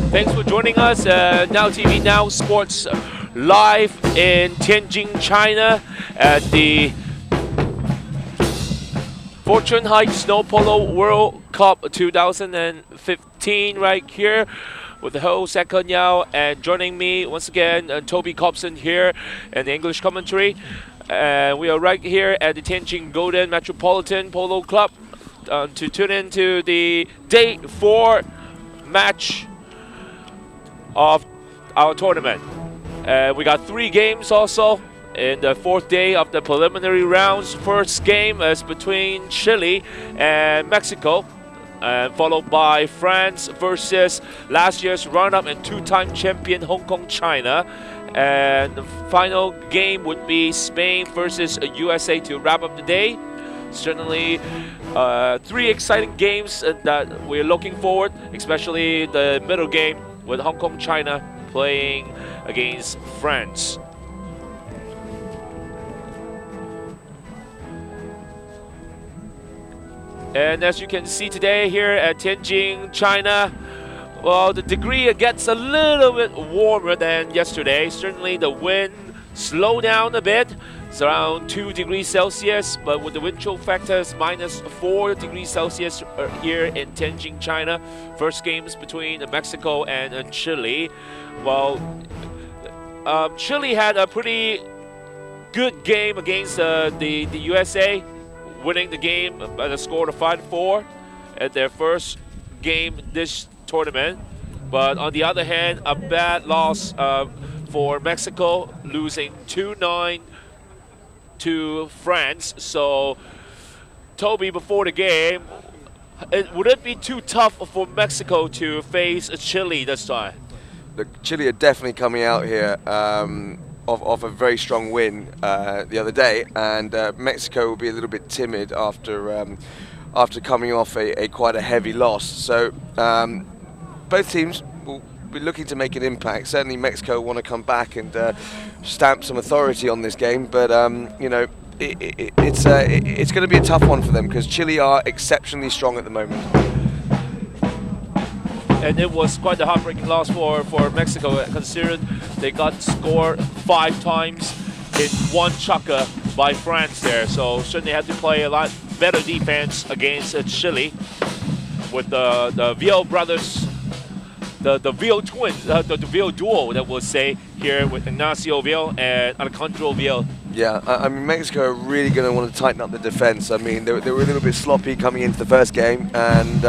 Thanks for joining us. Now TV, Now Sports live in Tianjin, China at the Fortune Heights Snow Polo World Cup 2015 right here with the host Second Yao, and joining me once again Toby Cobson here in the English commentary. We are right here at the Tianjin Golden Metropolitan Polo Club to tune into the day 4 match of our tournament. We got 3 games also in the 4th day of the preliminary rounds. First game is between Chile and Mexico, followed by France versus last year's runner-up and 2-time champion Hong Kong, China. And the final game would be Spain versus USA to wrap up the day. Certainly 3 exciting games that we're looking forward, especially the middle game with Hong Kong, China playing against France. And as you can see today here at Tianjin, China, well, the degree gets a little bit warmer than yesterday. Certainly the wind slowed down a bit. It's around 2 degrees Celsius, but with the wind chill factors -4 degrees Celsius here in Tianjin, China. First games between Mexico and Chile. Well, Chile had a pretty good game against the USA, winning the game by the score of 5-4 at their first game this tournament. But on the other hand, a bad loss for Mexico, losing 2-9 to France. So, Toby, before the game, would it be too tough for Mexico to face Chile this time? Look, Chile are definitely coming out here off a very strong win the other day, and Mexico will be a little bit timid after coming off quite a heavy loss. So both teams will be looking to make an impact. Certainly Mexico want to come back and stamp some authority on this game, but you know, it's going to be a tough one for them because Chile are exceptionally strong at the moment. And it was quite a heartbreaking loss for Mexico, considering they got scored 5 times in 1 chukka by France there. So certainly had to play a lot better defense against Chile with the Vial brothers, the Vial twins, the Vial duo that we'll say here with Ignacio Vial and Alejandro Vial. Yeah, I mean, Mexico are really going to want to tighten up the defense. I mean, they were a little bit sloppy coming into the first game, and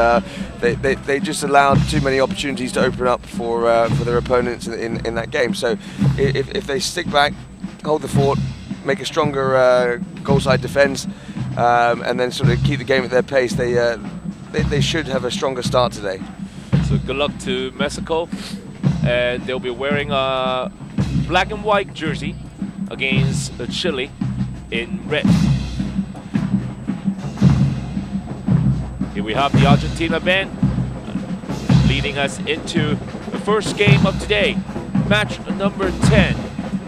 they just allowed too many opportunities to open up for their opponents in that game. So if they stick back, hold the fort, make a stronger goal side defense, and then sort of keep the game at their pace, they should have a stronger start today. So good luck to Mexico, and they'll be wearing a black and white jersey against Chile in red. Here we have the Argentina band leading us into the first game of today. Match number 10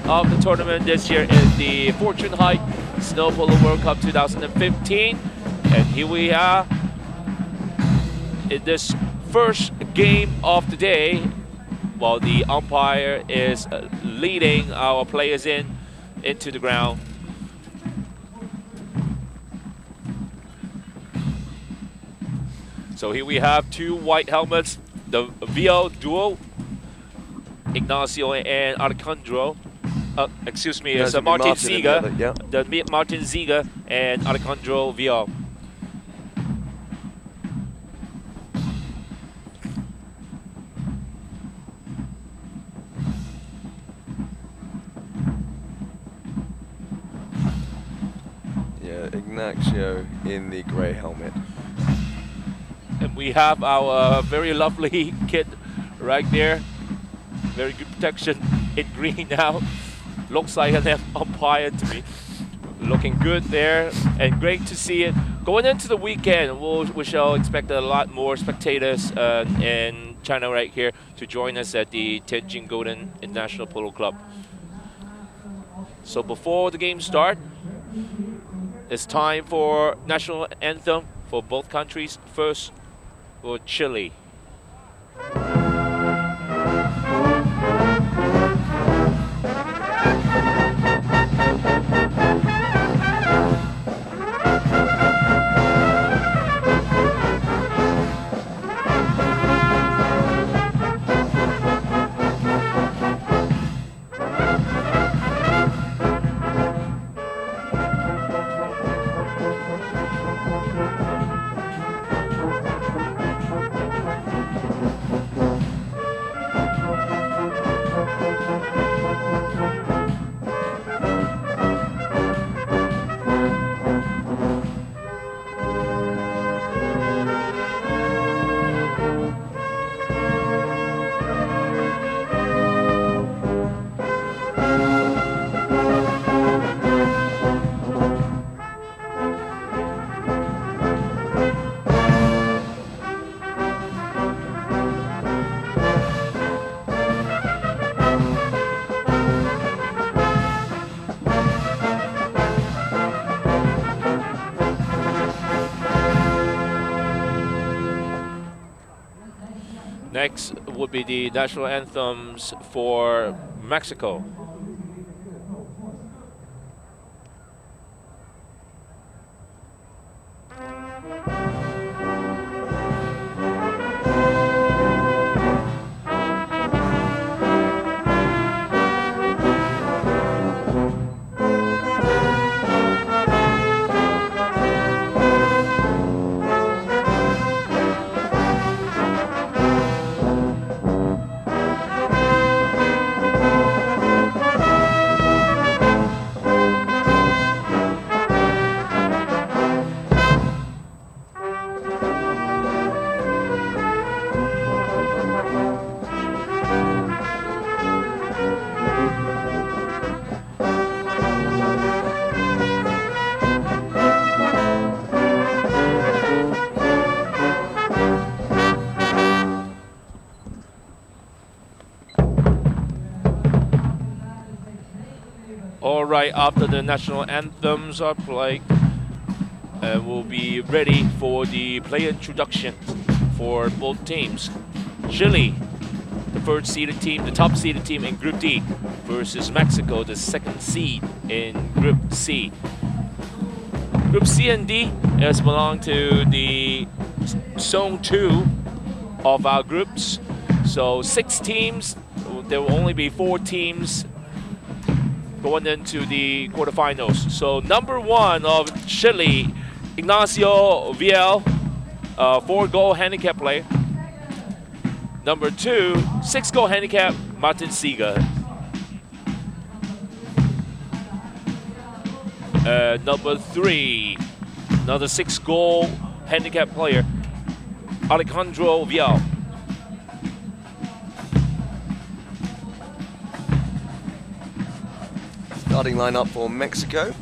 of the tournament this year is the Fortune Heights Snow Polo World Cup 2015. And here we are in this first game of the day, while the umpire is leading our players into the ground. So here we have 2 white helmets, the Vial duo, Ignacio and Alejandro. Excuse me, it's Martin Ziga, the Martin Ziga and Alejandro Vial. Ignacio in the grey helmet. And we have our very lovely kid right there. Very good protection in green now. Looks like an umpire to me. Looking good there, and great to see it. Going into the weekend, we shall expect a lot more spectators in China right here to join us at the Tianjin Golden International Polo Club. So before the game start, it's time for national anthem for both countries. First for Chile. Next would be the national anthems for Mexico. All right, after the national anthems are played, we'll be ready for the player introduction for both teams. Chile, the first seeded team, the top seeded team in Group D, versus Mexico, the second seed in Group C. Group C and D is belong to the Zone 2 of our groups. So 6 teams, there will only be 4 teams going into the quarterfinals. So number 1 of Chile, Ignacio Viel, 4-goal handicap player. Number 2, 6-goal handicap, Martin Siga. Number 3, another 6-goal handicap player, Alejandro Vial. Starting lineup for Mexico.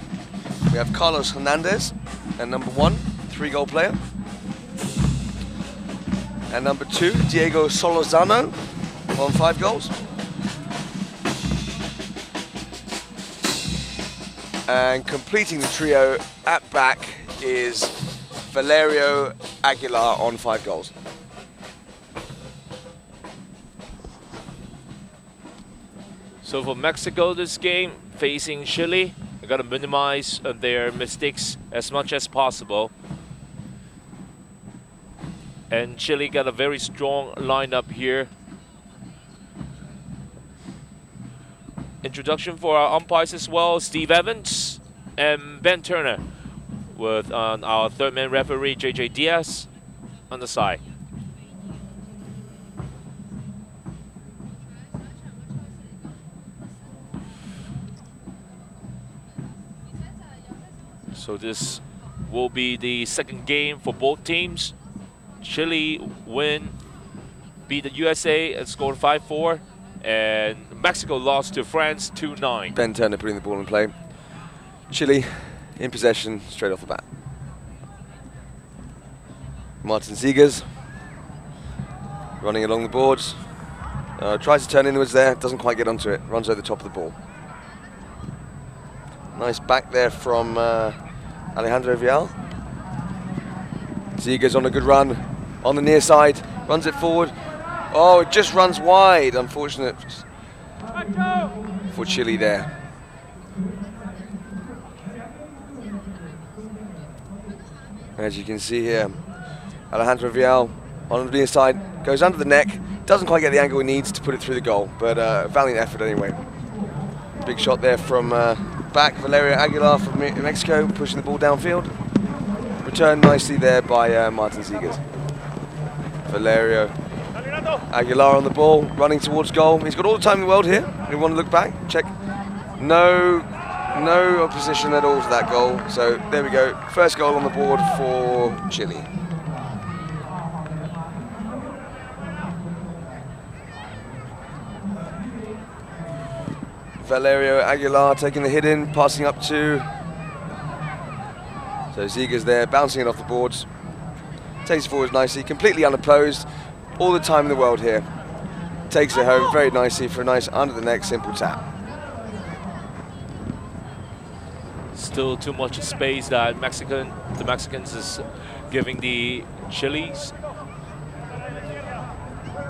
We have Carlos Hernandez and number 1, 3-goal player. And number 2, Diego Solorzano on 5 goals. And completing the trio at back is Valerio Aguilar on 5 goals. So for Mexico this game, facing Chile, they got to minimize their mistakes as much as possible. And Chile got a very strong lineup here. Introduction for our umpires as well, Steve Evans and Ben Turner, with our third-man referee, JJ Diaz, on the side. So this will be the second game for both teams. Chile beat the USA and scored 5-4, and Mexico lost to France 2-9. Ben Turner putting the ball in play. Chile in possession straight off the bat. Martin Ziegers running along the boards. Tries to turn inwards there, doesn't quite get onto it, runs over the top of the ball. Nice back there from Alejandro Vial. Ziegers on a good run on the near side, runs it forward. Oh, it just runs wide. Unfortunate for Chile there. As you can see here, Alejandro Vial on the near side, goes under the neck, doesn't quite get the angle he needs to put it through the goal, but valiant effort anyway. Big shot there from back, Valerio Aguilar from Mexico, pushing the ball downfield. Returned nicely there by Martin Ziegers. Valerio Aguilar on the ball, running towards goal. He's got all the time in the world here. We want to look back, check. No opposition at all to that goal. So there we go. First goal on the board for Chile. Valerio Aguilar taking the hit in, passing up to. So Ziegers there, bouncing it off the boards. Takes it forward nicely, completely unopposed. All the time in the world here. Takes it home very nicely for a nice under the neck simple tap. Still too much space that the Mexicans is giving the Chilis.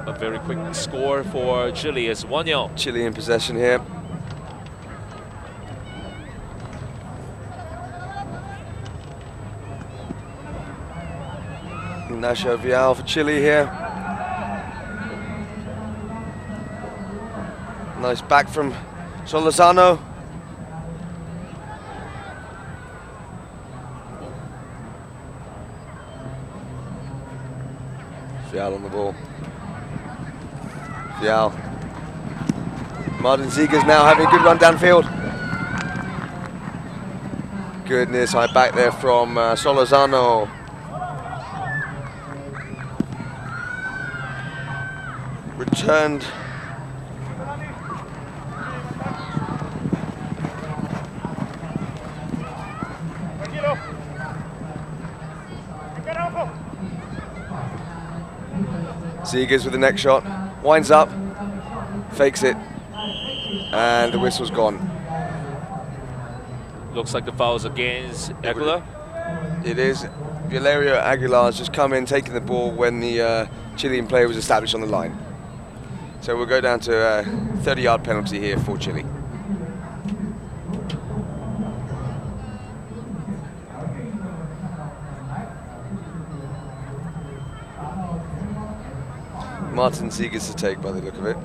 A very quick score for Chile is 1-0. Chile in possession here. Ignacio Vial for Chile here. Nice back from Solozano. Vial on the ball. Vial. Martin Ziegers now having a good run downfield. Good near side back there from Solozano. Returned. Ziegers with the next shot, winds up, fakes it, and the whistle's gone. Looks like the foul is against Aguilar. It is. Valerio Aguilar has just come in, taking the ball when the Chilean player was established on the line. So we'll go down to a 30-yard penalty here for Chile. Martin Ziegers to take by the look of it.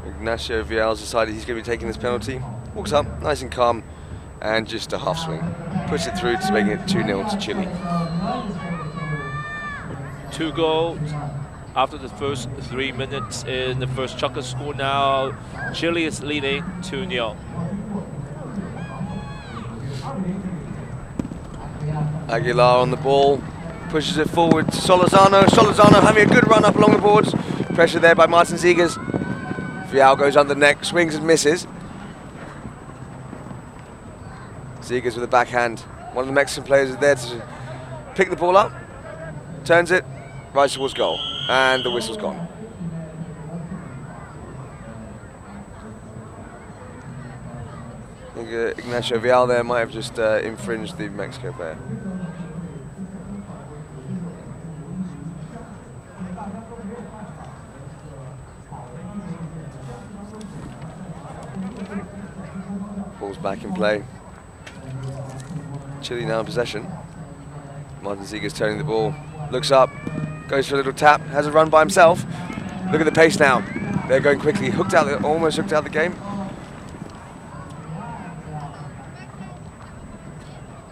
Ignacio Vial's decided he's going to be taking this penalty. Walks up, nice and calm, and just a half swing. Puts it through to making it 2-0 to Chile. 2 goals after the first 3 minutes in the first chocolate score. Now Chile is leading 2-0. Aguilar on the ball, pushes it forward to Solozano. Solozano having a good run up along the boards. Pressure there by Martin Ziegers. Vial goes under the neck, swings and misses. Ziegers with a backhand. One of the Mexican players is there to pick the ball up, turns it, right towards goal, and the whistle's gone. I think Ignacio Vial there might have just infringed the Mexico player. Ball's back in play. Chile now in possession. Martin Ziegers turning the ball. Looks up, goes for a little tap, has a run by himself. Look at the pace now. They're going quickly. Almost hooked out the game.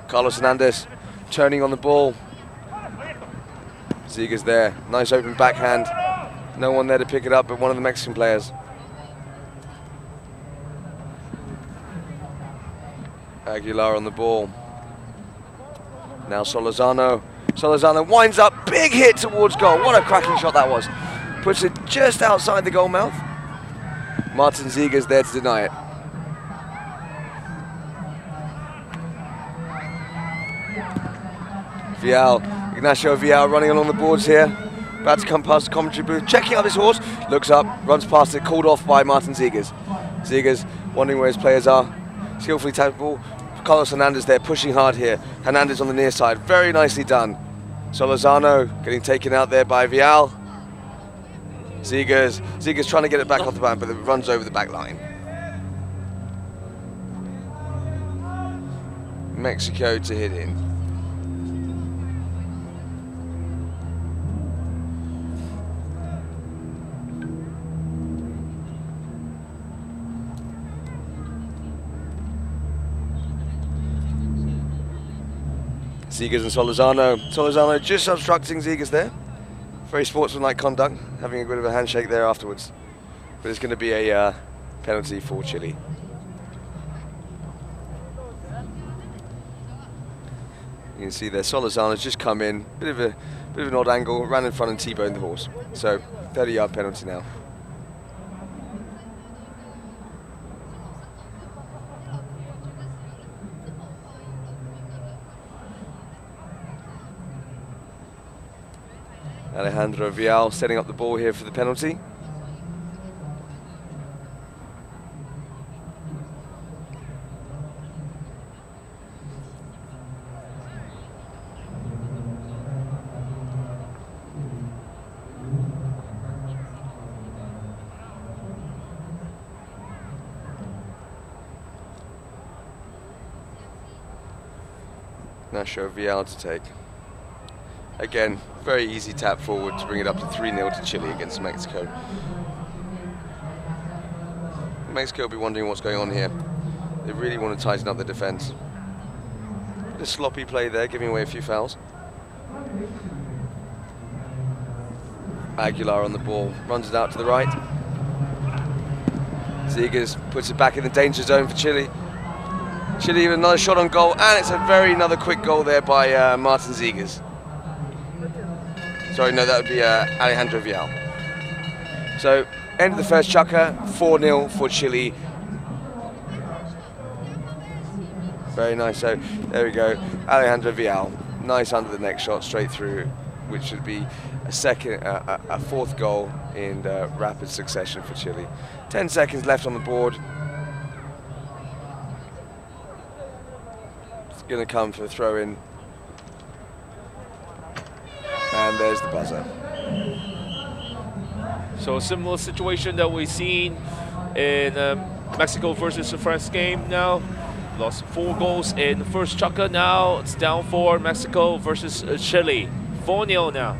Carlos Hernandez turning on the ball. Ziegers there. Nice open backhand. No one there to pick it up but one of the Mexican players. Aguilar on the ball. Now Solozano. Solozano winds up, big hit towards goal. What a cracking shot that was. Puts it just outside the goal mouth. Martin Ziegers there to deny it. Vial, Ignacio Vial running along the boards here. About to come past the commentary booth, checking out his horse. Looks up, runs past it, called off by Martin Ziegers. Ziegers wondering where his players are. Skillfully tapped ball. Carlos Hernandez there, pushing hard here. Hernandez on the near side, very nicely done. Solozano getting taken out there by Vial. Ziegers trying to get it back off the back, but it runs over the back line. Mexico to hit in. Ziegers and Solozano. Solozano just obstructing Ziegers there. Very sportsmanlike conduct, having a bit of a handshake there afterwards. But it's going to be a penalty for Chile. You can see there, Solozano's just come in. Bit of a bit of an odd angle, ran in front and T-boned the horse. So 30-yard penalty now. Alejandro Vial setting up the ball here for the penalty. Nacho Vial to take. Again, very easy tap forward to bring it up to 3-0 to Chile against Mexico. Mexico will be wondering what's going on here. They really want to tighten up the defense. Bit of sloppy play there, giving away a few fouls. Aguilar on the ball, runs it out to the right. Zigas puts it back in the danger zone for Chile. Chile with another shot on goal, and it's another quick goal there by Martin Zigas. Sorry, no, that would be Alejandro Vial. So, end of the first chukker, 4-0 for Chile. Very nice. So, there we go. Alejandro Vial, nice under the neck shot straight through, which should be a fourth goal in rapid succession for Chile. 10 seconds left on the board. It's going to come for a throw-in. And there's the buzzer. So a similar situation that we've seen in Mexico versus the France game now. Lost 4 goals in the first chukker. Now it's down for Mexico versus Chile. 4-0 now.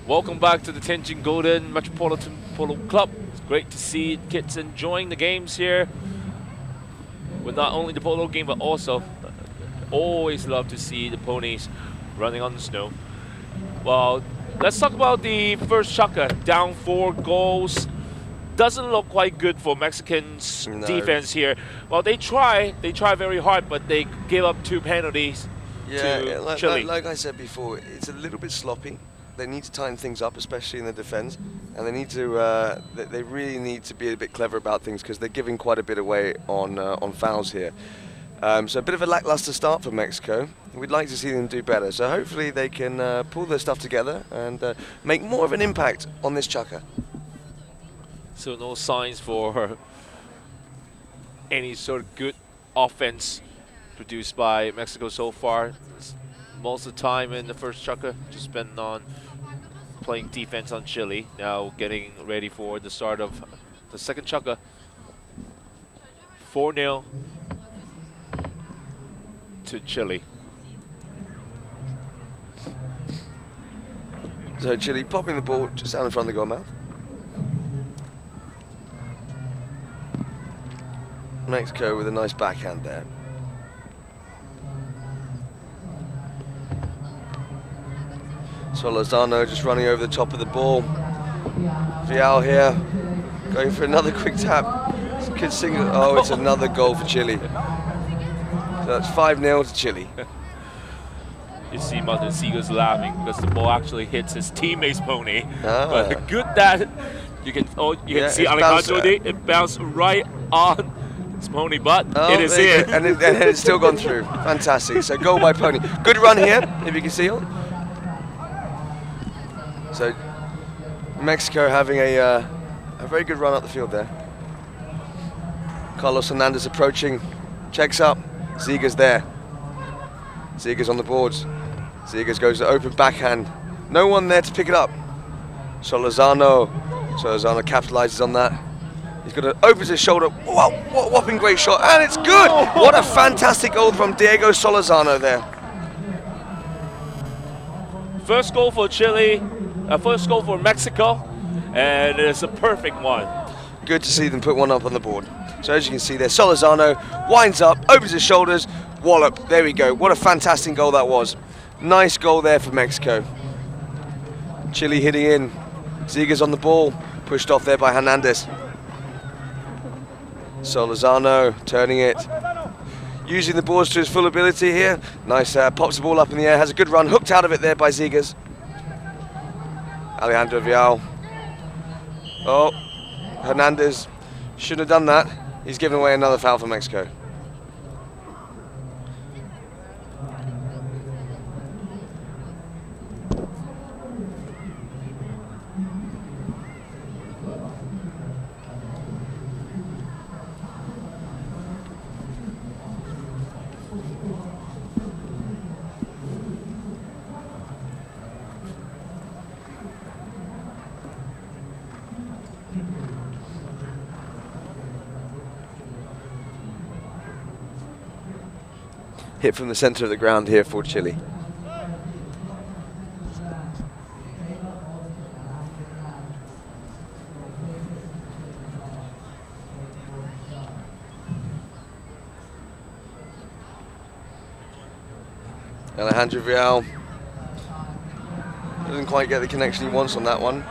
Welcome back to the Tianjin Golden Metropolitan Polo Club. It's great to see kids enjoying the games here. With not only the polo game, but also always love to see the ponies running on the snow. Well, let's talk about the first chukker. Down 4 goals. Doesn't look quite good for Mexicans' defense here. Well, they try very hard, but they give up 2 penalties to Chile. Like I said before, it's a little bit sloppy. they need to tighten things up, especially in the defence, and they need to they really need to be a bit clever about things because they're giving quite a bit away on fouls here. So a bit of a lackluster start for Mexico. We'd like to see them do better. So hopefully they can pull their stuff together and make more of an impact on this chukker. So no signs for any sort of good offense produced by Mexico so far. Most of the time in the first chukker just spent on playing defense on Chile. Now getting ready for the start of the second chukker. 4-0 to Chile. So Chile popping the ball just down in front of the goal mouth. Mexico with a nice backhand there. Solozano just running over the top of the ball. Vial here, going for another quick tap. Good single. Oh, it's another goal for Chile. So that's 5-0 to Chile. You see Martin Seegers laughing because the ball actually hits his teammate's pony. Ah. But good that you can see Alejandro it bounced right on his pony, but it is in. And it's still gone through. Fantastic. So goal by Pony. Good run here, if you can see it. So Mexico having a very good run up the field there. Carlos Hernandez approaching, checks up, Seegers there. Seegers on the boards. Seegers goes to open backhand. No one there to pick it up. Solozano capitalizes on that. He's got to opens his shoulder. Wow, what a whopping great shot, and it's good! What a fantastic goal from Diego Solozano there. First goal for Chile, first goal for Mexico, and it's a perfect one. Good to see them put one up on the board. So as you can see there, Solozano winds up, opens his shoulders, wallop. There we go. What a fantastic goal that was. Nice goal there for Mexico. Chile hitting in. Seegers on the ball, pushed off there by Hernandez. Solozano turning it. Using the boards to his full ability here. Nice, pops the ball up in the air, has a good run, hooked out of it there by Seegers. Alejandro Vial. Oh, Hernandez shouldn't have done that. He's given away another foul for Mexico. Hit from the center of the ground here for Chile. Alejandro Vial doesn't quite get the connection he wants on that one.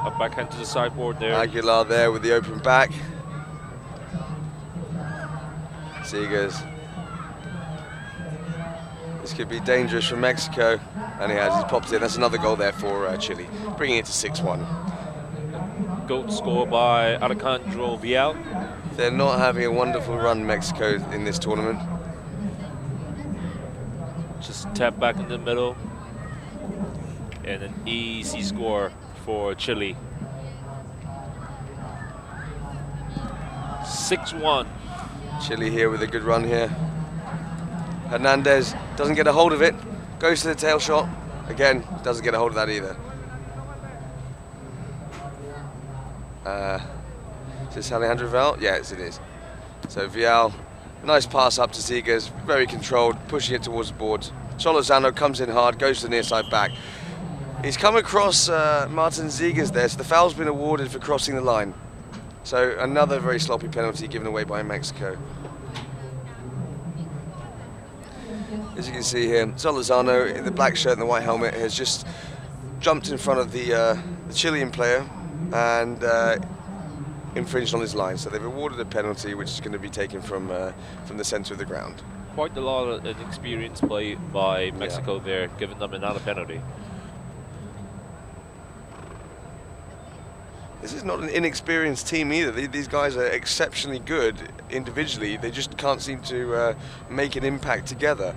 A backhand to the sideboard there. Aguilar there with the open back. Seegers. This could be dangerous for Mexico, and he pops in. That's another goal there for Chile, bringing it to 6-1. Goal scored by Alejandro Vial. They're not having a wonderful run, Mexico, in this tournament. Just tap back in the middle, and an easy score for Chile. 6-1. Chile here with a good run here. Hernandez doesn't get a hold of it, goes to the tail shot. Again, doesn't get a hold of that either. Is this Alejandro Vial? Yes, it is. So Vial, nice pass up to Seegers, very controlled, pushing it towards the boards. Solozano comes in hard, goes to the near side back. He's come across Martin Seegers there, so the foul's been awarded for crossing the line. So another very sloppy penalty given away by Mexico. As you can see here, Solozano in the black shirt and the white helmet has just jumped in front of the Chilean player, and infringed on his line, so they've awarded a penalty, which is going to be taken from the center of the ground. Quite a lot of inexperienced play by Mexico there, giving them another penalty. This is not an inexperienced team either. These guys are exceptionally good individually. They just can't seem to make an impact together.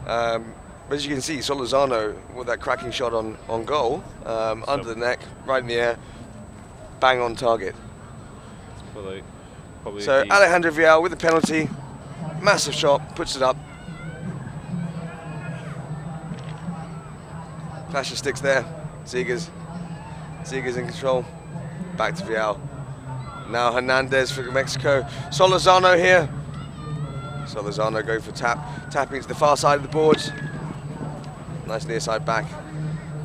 As you can see, Solorzano with that cracking shot on goal, under the neck, right in the air, bang on target. Probably so Alejandro Vial with the penalty, massive shot, puts it up. Clash of sticks there. Ziegers in control. Back to Vial. Now Hernandez for Mexico. Solorzano here. Solorzano going for tapping to the far side of the boards. Nice near side back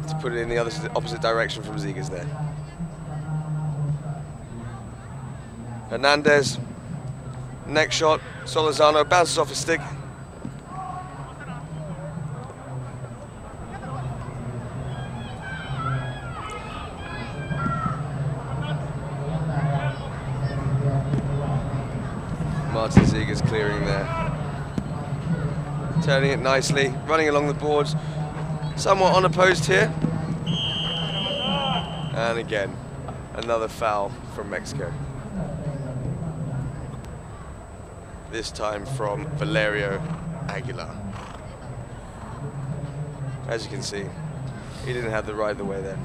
to put it in the opposite direction from Ziegers there. Hernandez, next shot. Solorzano bounces off his stick. Martin Ziegers clearing there. Turning it nicely, running along the boards. Somewhat unopposed here. And again, another foul from Mexico. This time from Valerio Aguilar. As you can see, he didn't have the right of the way there.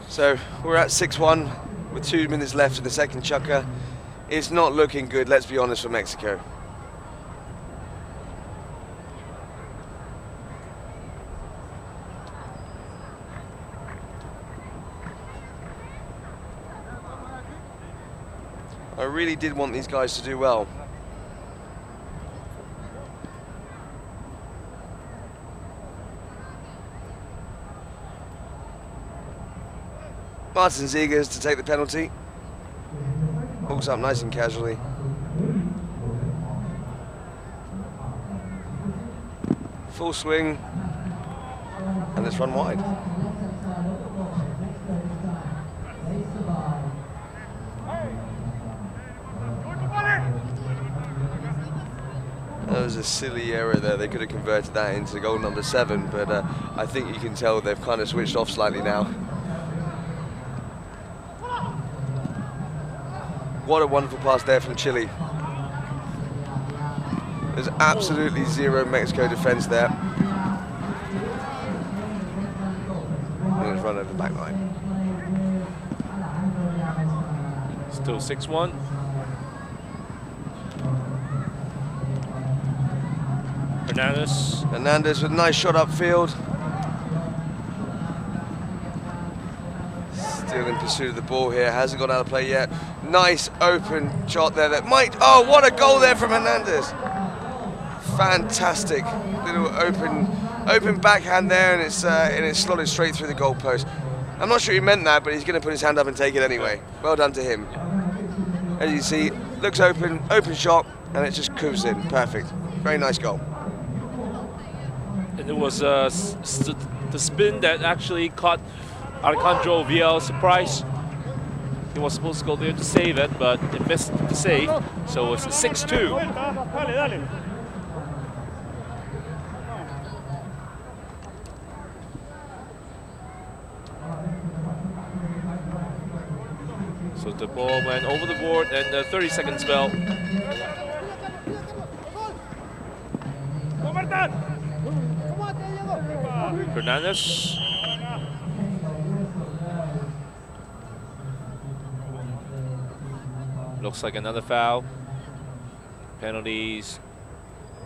So we're at 6-1 with 2 minutes left in the second chukker. It's not looking good, let's be honest, for Mexico. I really did want these guys to do well. Martin Ziegers to take the penalty. Hooks up nice and casually. Full swing. And it's run wide. That was a silly error there. They could have converted that into goal number 7, but I think you can tell they've kind of switched off slightly now. What a wonderful pass there from Chile. There's absolutely zero Mexico defense there. And it's run over the back line. Still 6-1. Hernandez with a nice shot upfield. Still in pursuit of the ball here, hasn't got out of play yet. Nice open shot there that might, oh, what a goal there from Hernandez. Fantastic little open backhand there, and it's slotted straight through the goalpost. I'm not sure he meant that, but he's going to put his hand up and take it anyway. Well done to him. As you see, looks open shot, and it just coops in, perfect. Very nice goal. And it was the spin that actually caught Alejandro Vial's surprise. He was supposed to go there to save it, but it missed the save. So it's a 6-2. So the ball went over the board, and the 30-second spell. Hernandez. Looks like another foul. Penalties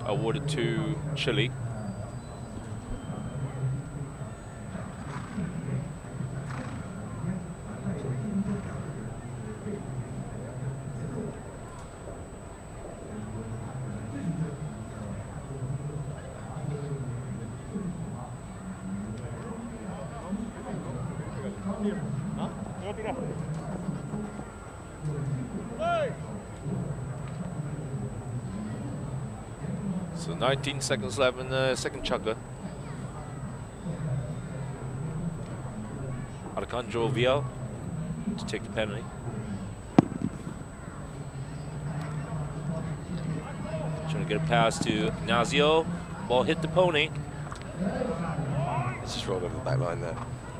awarded to Chile. So 19 seconds left in the second chukker. Alejandro Vial to take the penalty. Trying to get a pass to Ignacio. Ball hit the pony. It's just rolled over the back line there.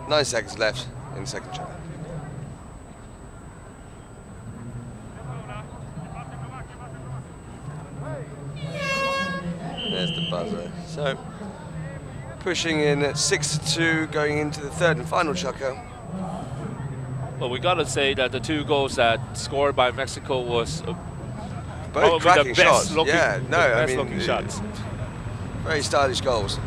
9 seconds left in the second chukker. There's the buzzer. So, pushing in at 6-2, going into the third and final chukker. Well, we gotta say that the 2 goals that scored by Mexico was Both cracking the best shots. looking, Yeah, no, I mean, looking shots. Very stylish goals.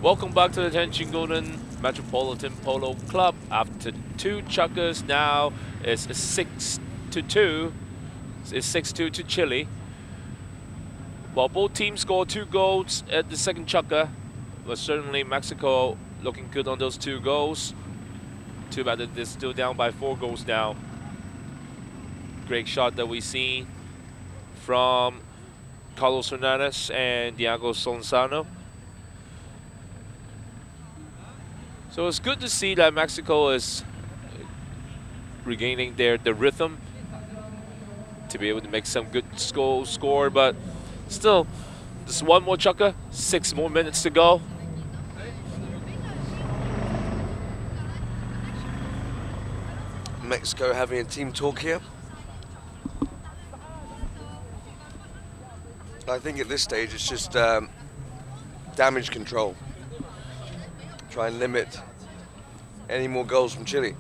Welcome back to the Tianjin Golden Metropolitan Polo Club. After 2 chukkers, now it's 6-2. It's 6-2 to Chile. Well, both teams scored 2 goals at the second chukker, but certainly Mexico looking good on those 2 goals. Too bad that they're still down by 4 goals now. Great shot that we see from Carlos Hernandez and Diego Solzano. So it's good to see that Mexico is regaining the rhythm to be able to make some good score, but still, just 1 more chukker, 6 more minutes to go. Mexico having a team talk here. I think at this stage it's just damage control. Try and limit any more goals from Chile.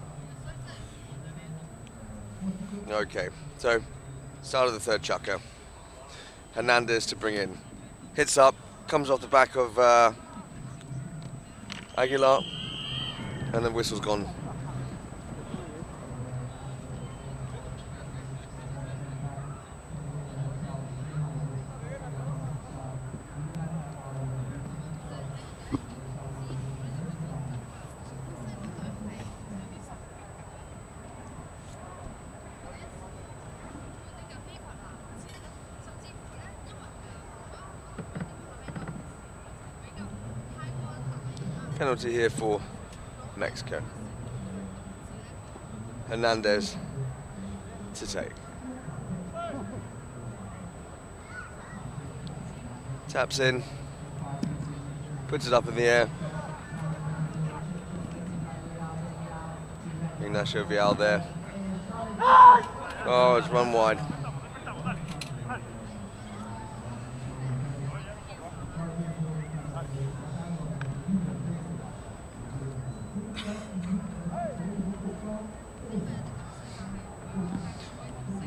Okay, so start of the third chukker. Hernandez to bring in. Hits up, comes off the back of Aguilar, and the whistle's gone. Penalty here for Mexico. Hernandez to take. Taps in, puts it up in the air. Ignacio Vial there. Oh, it's run wide.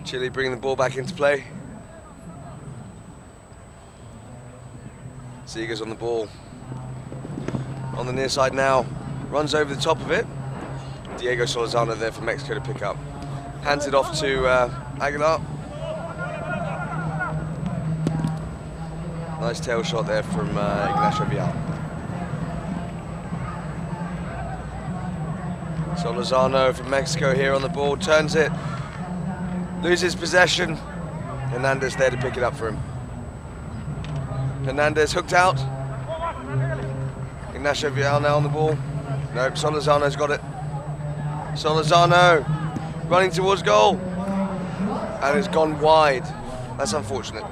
Chile bringing the ball back into play. Seegers on the ball. On the near side now. Runs over the top of it. Diego Solorzano there for Mexico to pick up. Hands it off to Aguilar. Nice tail shot there from Ignacio Vial. Solorzano from Mexico here on the ball. Turns it. Loses possession. Hernandez there to pick it up for him. Hernandez hooked out. Ignacio Vial now on the ball. Nope, Solorzano's got it. Solorzano running towards goal. And it's gone wide. That's unfortunate.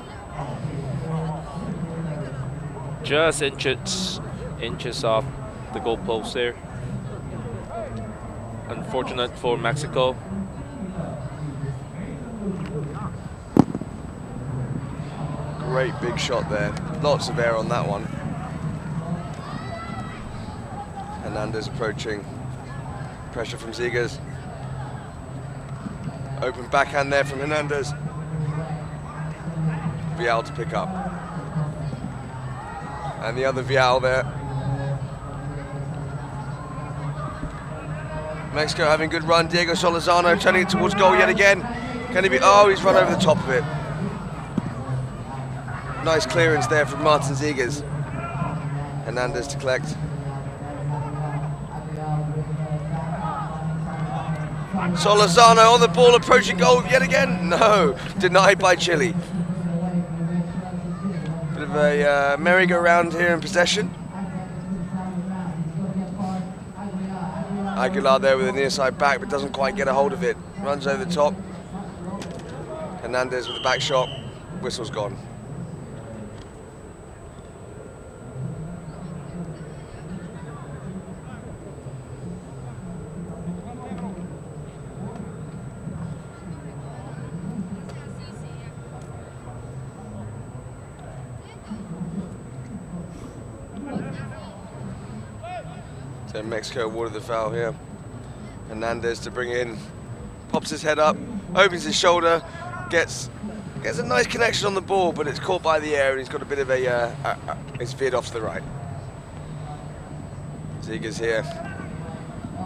Just inches off the goal post there. Unfortunate for Mexico. Great big shot there. Lots of air on that one. Hernandez approaching. Pressure from Seegers. Open backhand there from Hernandez. Vial to pick up. And the other Vial there. Mexico having a good run. Diego Solorzano turning it towards goal yet again. Can he be? Oh, he's run over the top of it. Nice clearance there from Martin Seegers. Hernandez to collect. Solorzano on the ball, approaching goal yet again. No, denied by Chile. Bit of a merry-go-round here in possession. Aguilar there with a near side back, but doesn't quite get a hold of it. Runs over the top. Hernandez with the back shot. Whistle's gone. So Mexico awarded the foul here. Hernandez to bring in, pops his head up, opens his shoulder, gets a nice connection on the ball, but it's caught by the air and he's got a bit of it's veered off to the right. Seegers here.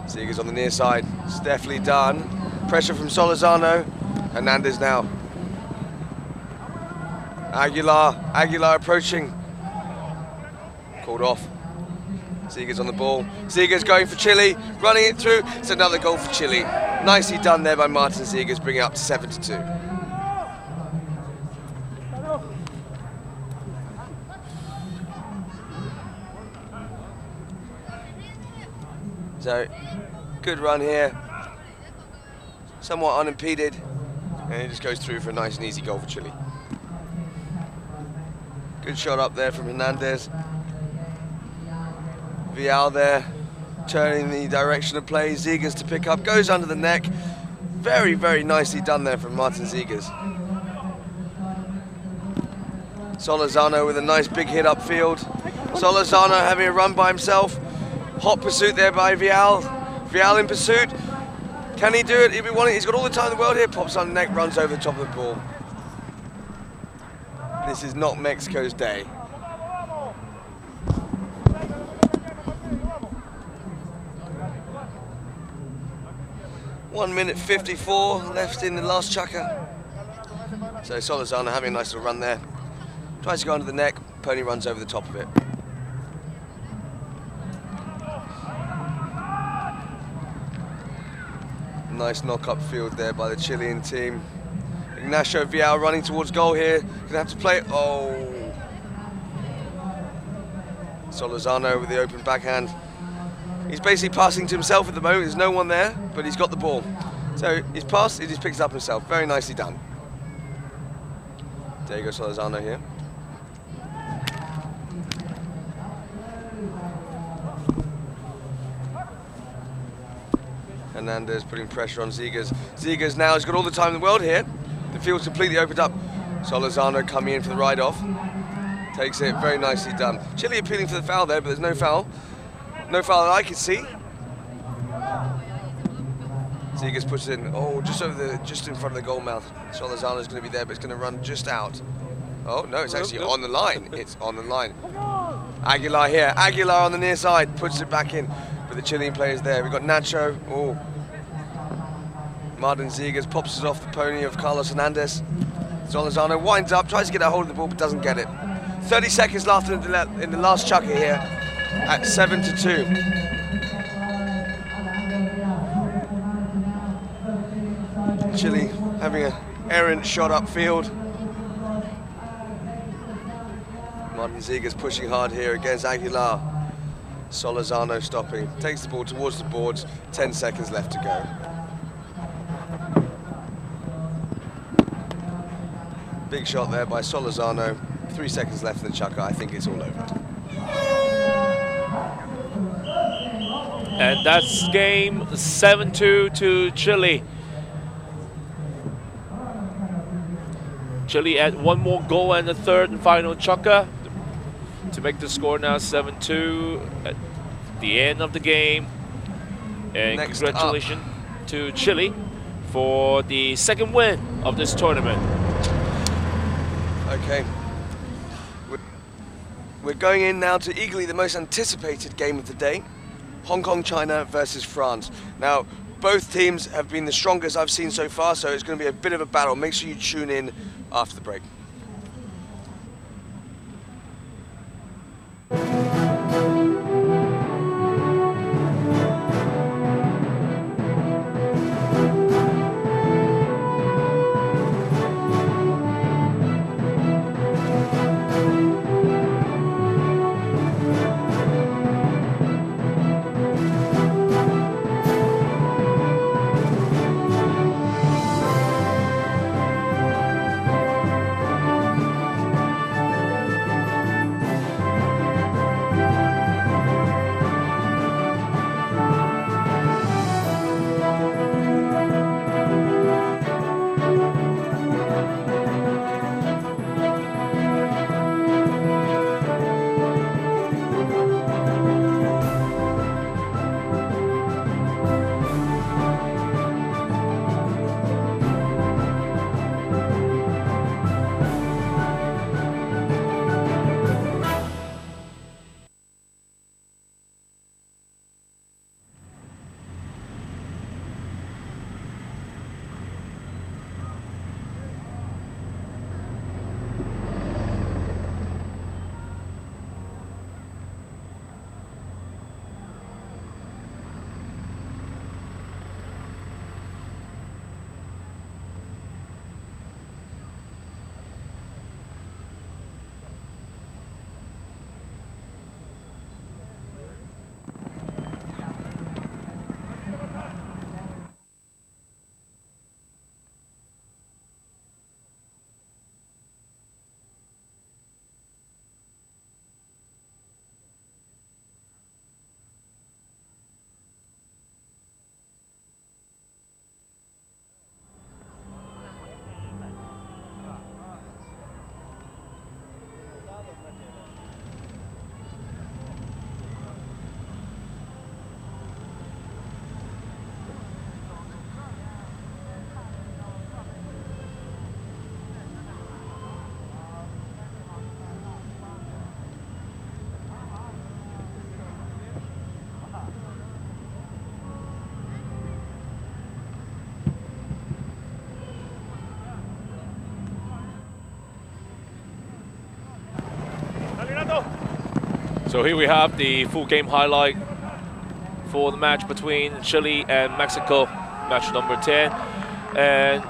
Seegers on the near side. It's definitely done. Pressure from Solorzano. Hernandez now. Aguilar approaching. Called off. Seegers on the ball. Seegers going for Chile, running it through. It's another goal for Chile. Nicely done there by Martin Seegers, bringing it up to 7-2. So, good run here. Somewhat unimpeded. And it just goes through for a nice and easy goal for Chile. Good shot up there from Hernandez. Vial there, turning the direction of play. Seegers to pick up, goes under the neck. Very, very nicely done there from Martin Seegers. Solorzano with a nice big hit upfield. Solorzano having a run by himself. Hot pursuit there by Vial. Vial in pursuit. Can he do it? If he wants it, he's got all the time in the world here. Pops on the neck, runs over the top of the ball. This is not Mexico's day. One minute 54 left in the last chukka. So Solorzano having a nice little run there. Tries to go under the neck, Pony runs over the top of it. Nice knock-up field there by the Chilean team. Ignacio Vial running towards goal here. Gonna have to play it. Oh. Solorzano with the open backhand. He's basically passing to himself at the moment. There's no one there, but he's got the ball. So he's passed, he just picks it up himself. Very nicely done. Diego Solozano here. Hernandez putting pressure on Zigas. Zigas now has got all the time in the world here. The field's completely opened up. Solozano coming in for the ride-off. Takes it, very nicely done. Chile appealing for the foul there, but there's no foul. No foul that I can see. Zigas puts it in, just in front of the goal mouth. Solozano's going to be there, but it's going to run just out. Oh, no, it's actually on the line. It's on the line. Aguilar here. Aguilar on the near side, puts it back in. But the Chilean players there. We've got Nacho. Oh. Martin Zigas pops it off the pony of Carlos Hernandez. Solozano winds up, tries to get a hold of the ball, but doesn't get it. 30 seconds left in the last chucker here at 7-2. Chile having an errant shot upfield. Martin Zigas pushing hard here against Aguilar. Solozano stopping, takes the ball towards the boards, 10 seconds left to go. Big shot there by Solozano, 3 seconds left in the chukker, I think it's all over. And that's game 7-2 to Chile. Chile at one more goal and the third and final chukker to make the score now 7-2 at the end of the game. And Next congratulations to Chile for the second win of this tournament. Okay. We're going in now to eagerly the most anticipated game of the day. Hong Kong, China versus France. Now, both teams have been the strongest I've seen so far, so it's going to be a bit of a battle. Make sure you tune in after the break. So here we have the full game highlight for the match between Chile and Mexico, match number 10. And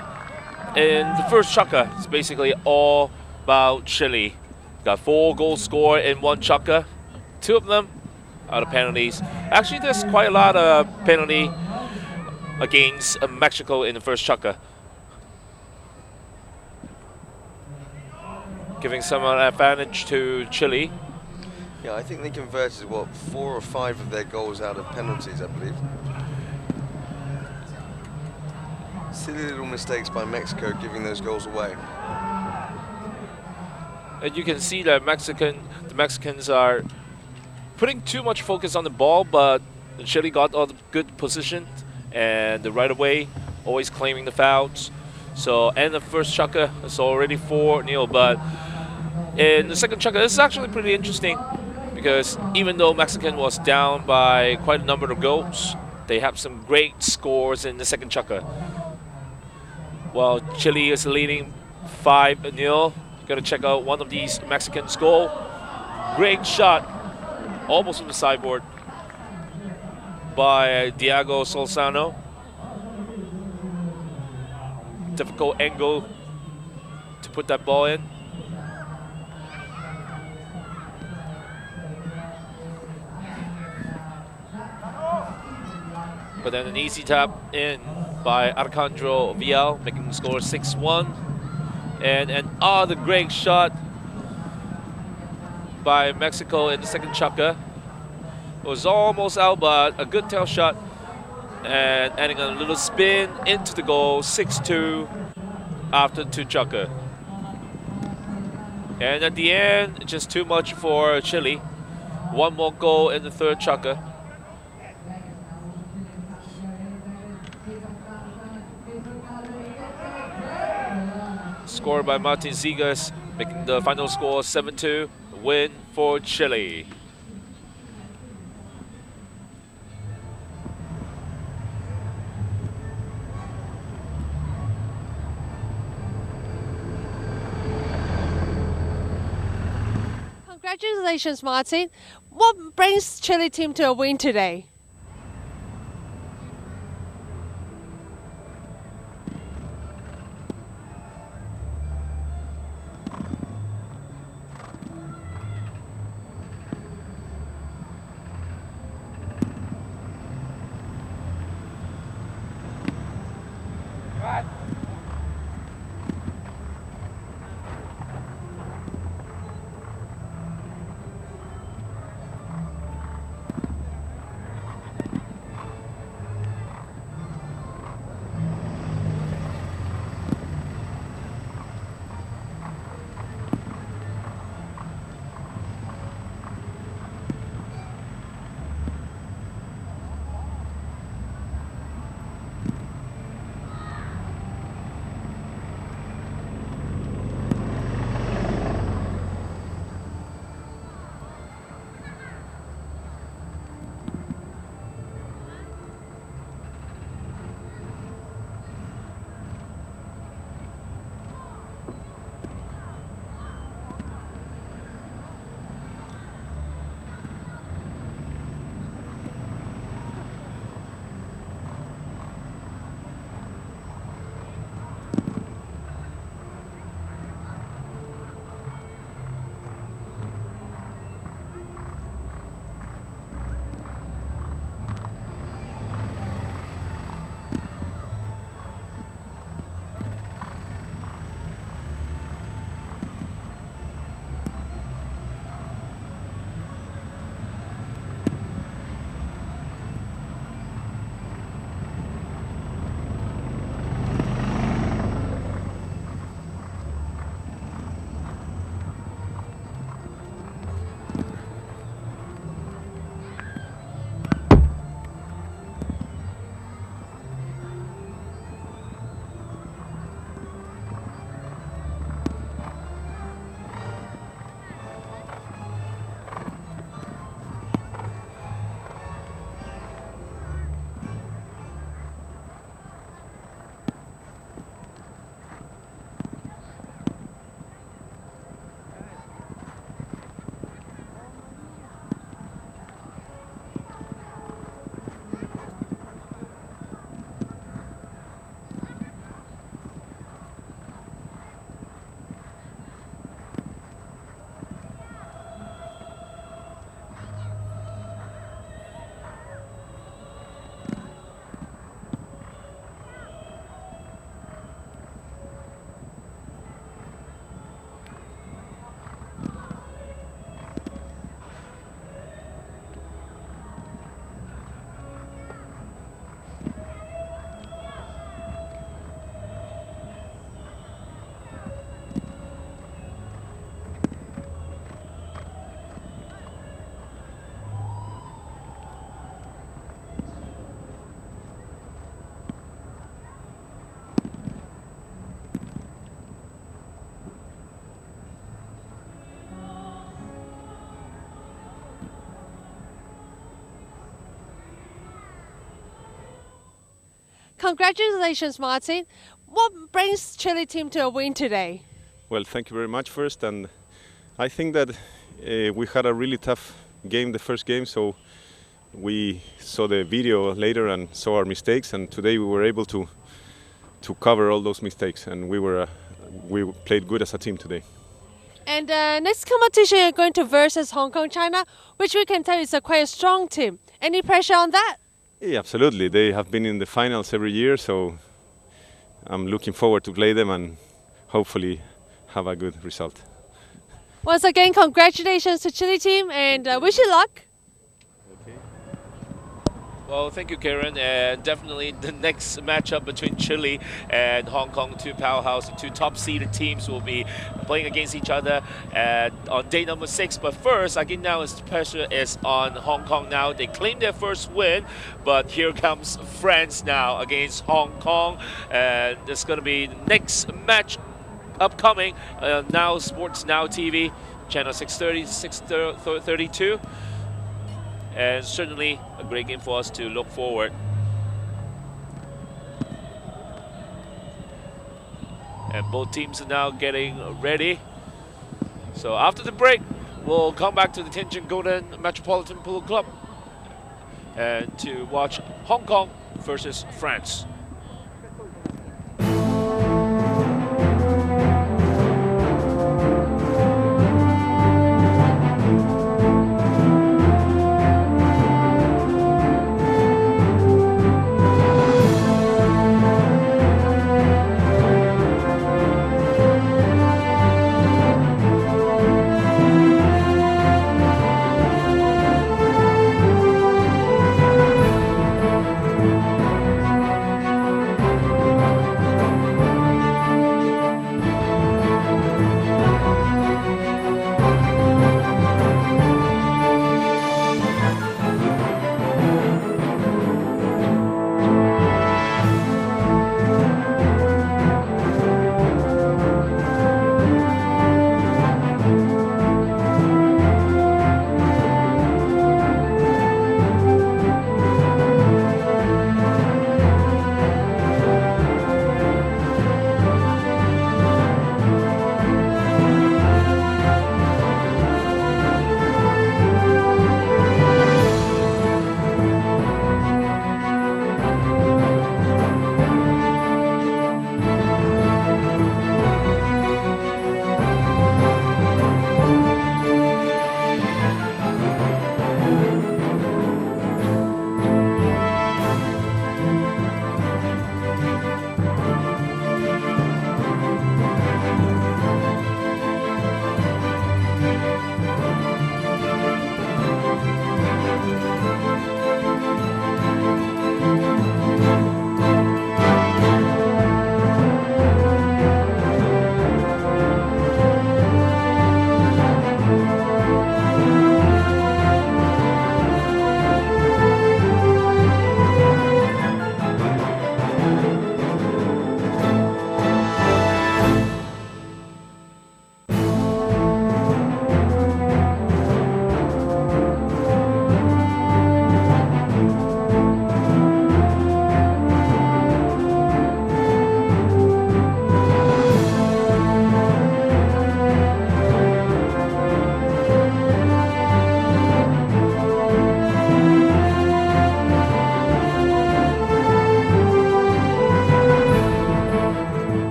in the first chukker, it's basically all about Chile. Got 4 goals scored in one chukker, 2 of them out of penalties. Actually, there's quite a lot of penalty against Mexico in the first chukka, giving some advantage to Chile. Yeah, I think they converted, what, 4 or 5 of their goals out of penalties, I believe. Silly little mistakes by Mexico giving those goals away. And you can see that the Mexicans are putting too much focus on the ball, but Chile got all the good position and the right away, always claiming the fouls. So, and the first chukka is already 4-0, but in the second chukka, this is actually pretty interesting because even though Mexican was down by quite a number of goals, they have some great scores in the second chukka. While Chile is leading 5-0. Gonna check out one of these Mexicans' goal. Great shot, almost from the sideboard by Diego Solzano. Difficult angle to put that ball in. But then an easy tap in by Alejandro Vial, making the score 6-1. And the great shot by Mexico in the second chukka. It was almost out, but a good tail shot. And adding a little spin into the goal, 6-2 after 2 chukka. And at the end, just too much for Chile. One more goal in the third chukka. Scored by Martin Zigas, making the final score 7-2, win for Chile. Congratulations, Martin. What brings Chile team to a win today? Congratulations, Martin. What brings Chile team to a win today? Well, thank you very much first, and I think that we had a really tough game the first game, so we saw the video later and saw our mistakes, and today we were able to cover all those mistakes, and we played good as a team today. And next competition, you're going to versus Hong Kong, China, which we can tell is quite a strong team. Any pressure on that? Yeah, absolutely. They have been in the finals every year, so I'm looking forward to play them and hopefully have a good result. Once again, congratulations to Chile team and wish you luck. Well, thank you, Karen, and definitely the next matchup between Chile and Hong Kong, two powerhouse, the two top-seeded teams will be playing against each other on day number 6. But first, I think now the pressure is on Hong Kong now. They claimed their first win, but here comes France now against Hong Kong, and it's going to be the next match upcoming. Now Sports Now TV, channel 630, 632. And certainly a great game for us to look forward. And both teams are now getting ready. So after the break, we'll come back to the Tianjin Golden Metropolitan Polo Club and to watch Hong Kong versus France.